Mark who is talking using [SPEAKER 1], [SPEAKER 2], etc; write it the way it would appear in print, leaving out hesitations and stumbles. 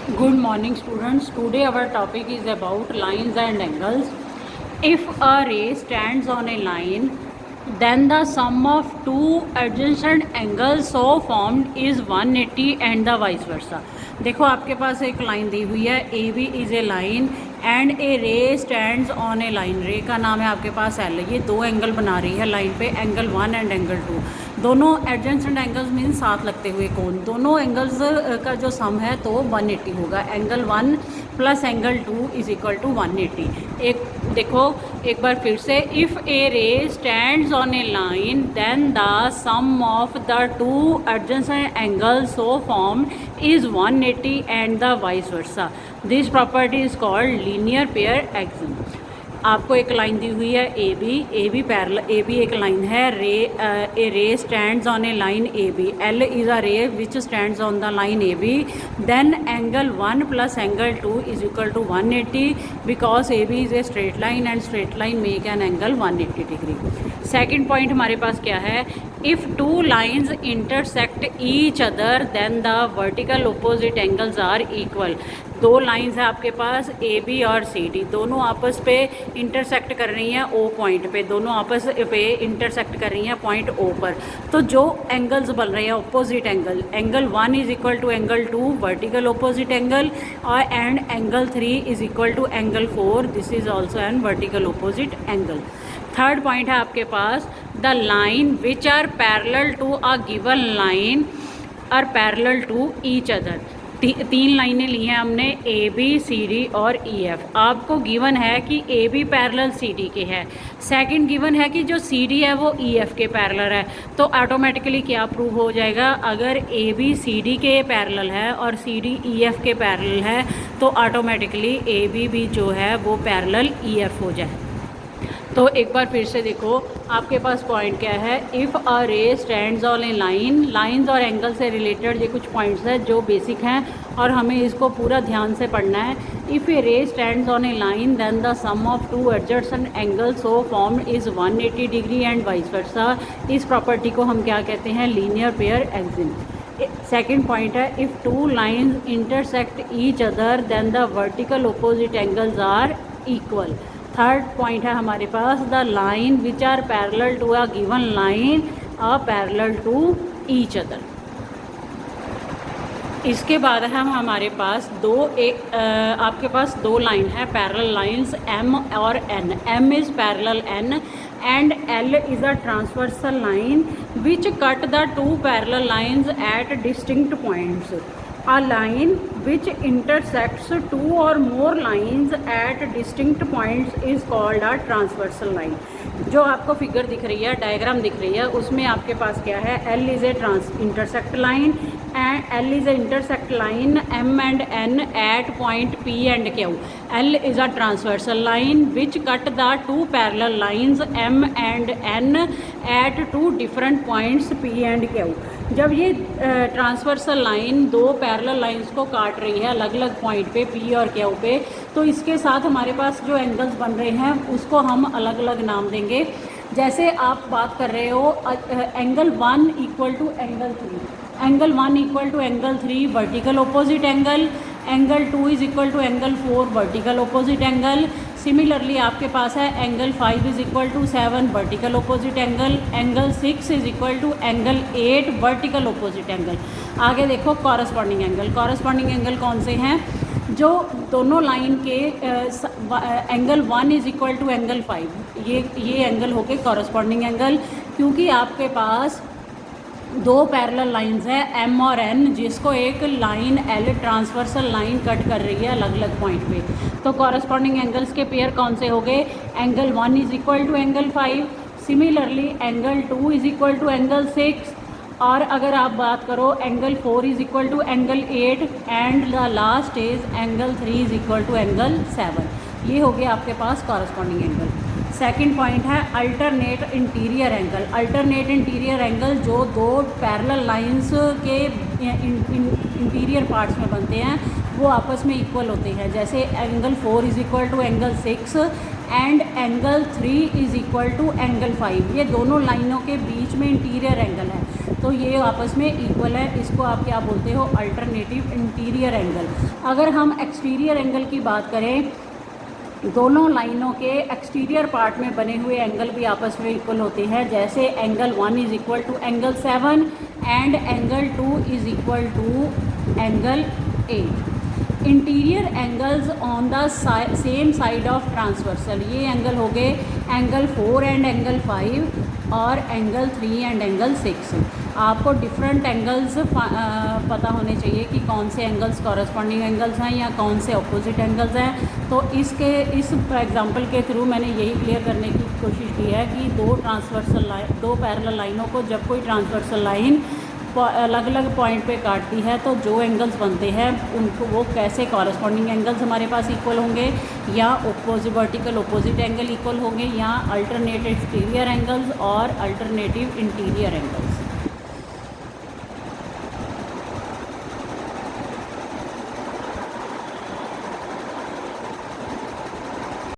[SPEAKER 1] Good morning students. Today our topic is about lines and angles. If a ray stands on a line, then the sum of two adjacent angles so formed is 180 and the vice versa. देखो आपके पास एक line दी हुई है, A B is a line and a ray stands on a line. रे का नाम है आपके पास एल. ये दो एंगल बना रही है लाइन पे, एंगल 1 एंड एंगल 2. दोनों एडजेंसेंट एंगल्स मीन साथ लगते हुए कोण. दोनों एंगल्स का जो सम है तो 180 होगा. Angle 1 plus angle 2 is equal to 180. एक देखो एक बार फिर से, if a ray stands on a line then the sum of the two adjacent angles so formed is 180 and the vice versa. This property is called linear pair axiom. आपको एक line दी हुई है A B parallel. A B एक line है. A ray stands on a line A B. L is a ray which stands on the line A B. Then angle 1 plus angle 2 is equal to 180 because A B is a straight line and straight line make an angle 180 degree. Second point हमारे पास क्या है, if two lines intersect each other then the vertical opposite angles are equal. दो lines है आपके पास A B और C D, दोनों आपस पे इंटरसेक्ट कर रही हैं ओ पॉइंट पे. दोनों आपस पे इंटरसेक्ट कर रही हैं पॉइंट ओ पर. तो जो एंगल्स बन रहे हैं opposite angle, angle 1 is equal to angle 2 vertical opposite angle और and angle 3 is equal to angle 4. This is also an vertical opposite angle. Third point है आपके पास, the line which are parallel to a given line are parallel to each other. तीन लाइनें ली हैं हमने, A B C D और E F. आपको given है कि A B parallel C D के है. सेकंड गिवन है कि जो सी डी है वो ई एफ के पैरेलल है. तो ऑटोमेटिकली क्या प्रूव हो जाएगा, अगर ए बी सी डी के पैरेलल है और सी डी ई एफ के पैरेलल है तो ऑटोमेटिकली ए बी भी जो है वो पैरेलल ई एफ हो जाए. तो एक बार फिर से देखो आपके पास पॉइंट क्या है, इफ़ अ रे stands on a line. Lines और एंगल से रिलेटेड ये कुछ पॉइंट्स हैं जो बेसिक हैं और हमें इसको पूरा ध्यान से पढ़ना है. If a ray stands on a line then the sum of two adjacent angles so formed is 180 degree and vice versa. इस प्रॉपर्टी को हम क्या कहते हैं, linear pair axiom. Second point है, if two lines intersect each other then the vertical opposite angles are equal. Third point है हमारे पास, the line which are parallel to a given line are parallel to each other. इसके बाद है हमारे पास आपके पास दो लाइन है पैरेलल लाइंस एम और N. M is parallel N and L is a transversal line which cut the two parallel lines at distinct points. A line which intersects two or more lines at distinct points is called a transversal line. जो आपको figure दिख रही है, diagram दिख रही है, उसमें आपके पास क्या है, L is a intersect line and L is a intersect line M and N at point P and Q. L is a transversal line which cut the two parallel lines M and N at two different points P and Q. जब ये transversal line दो parallel lines को काट रही है अलग अलग point पे पी और क्यू पे, तो इसके साथ हमारे पास जो एंगल्स बन रहे हैं उसको हम अलग अलग नाम देंगे. जैसे आप बात कर रहे हो angle 1 equal to angle 3, angle 1 equal to angle 3 vertical opposite angle, angle 2 is equal to angle 4 vertical opposite angle. Similarly आपके पास है angle 5 is equal to 7 vertical opposite angle, angle 6 is equal to angle 8 vertical opposite angle. आगे देखो corresponding angle. Corresponding angle कौन से हैं, जो दोनों लाइन के angle 1 is equal to angle 5, ये एंगल हो गए कॉरस्पॉन्डिंग एंगल. क्योंकि आपके पास दो पैरेलल लाइंस है एम और एन, जिसको एक line L transversal line cut कर रही है अलग अलग पॉइंट पे. तो कॉरस्पॉन्डिंग एंगल्स के पेयर कौन से हो गए, angle 1 is equal to angle 5, similarly angle 2 is equal to angle 6, और अगर आप बात करो angle 4 is equal to angle 8 and the last is angle 3 is equal to angle 7. ये हो गया आपके पास कॉरस्पॉन्डिंग एंगल. सेकंड पॉइंट है alternate interior angle. Alternate interior angle जो दो पैरेलल लाइंस के इंटीरियर पार्ट्स में बनते हैं वो आपस में इक्वल होते हैं. जैसे angle 4 is equal to angle 6 and angle 3 is equal to angle 5. ये दोनों लाइनों के बीच में इंटीरियर एंगल है. तो ये आपस में इक्वल है, इसको आप क्या बोलते हो, अल्टरनेटिव इंटीरियर एंगल। अगर हम एक्सटीरियर एंगल की बात करें, दोनों लाइनों के एक्सटीरियर पार्ट में बने हुए एंगल भी आपस में इक्वल होते हैं, जैसे angle 1 is equal to angle 7 and angle 2 is equal to angle 8। Interior angles on the same side of transversal, ये एंगल हो गए एंगल 4 एंड एंगल 5 और एंगल 3 एंड एंगल 6। आपको डिफरेंट एंगल्स पता होने चाहिए कि कौन से एंगल्स कॉरस्पॉन्डिंग एंगल्स हैं या कौन से अपोजिट एंगल्स हैं। तो इस एग्जांपल के थ्रू मैंने यही क्लियर करने की कोशिश की है कि दो पैरेलल लाइनों को जब कोई ट्रांसवर्सल लाइन अलग अलग पॉइंट पे काटती है तो जो एंगल्स बनते हैं उनको वो कैसे कॉरस्पॉन्डिंग एंगल्स हमारे पास इक्वल होंगे, या वर्टिकल अपोजिट एंगल इक्वल होंगे, या अल्टरनेटिव एक्सटीरियर एंगल्स और अल्टरनेटिव इंटीरियर एंगल्स।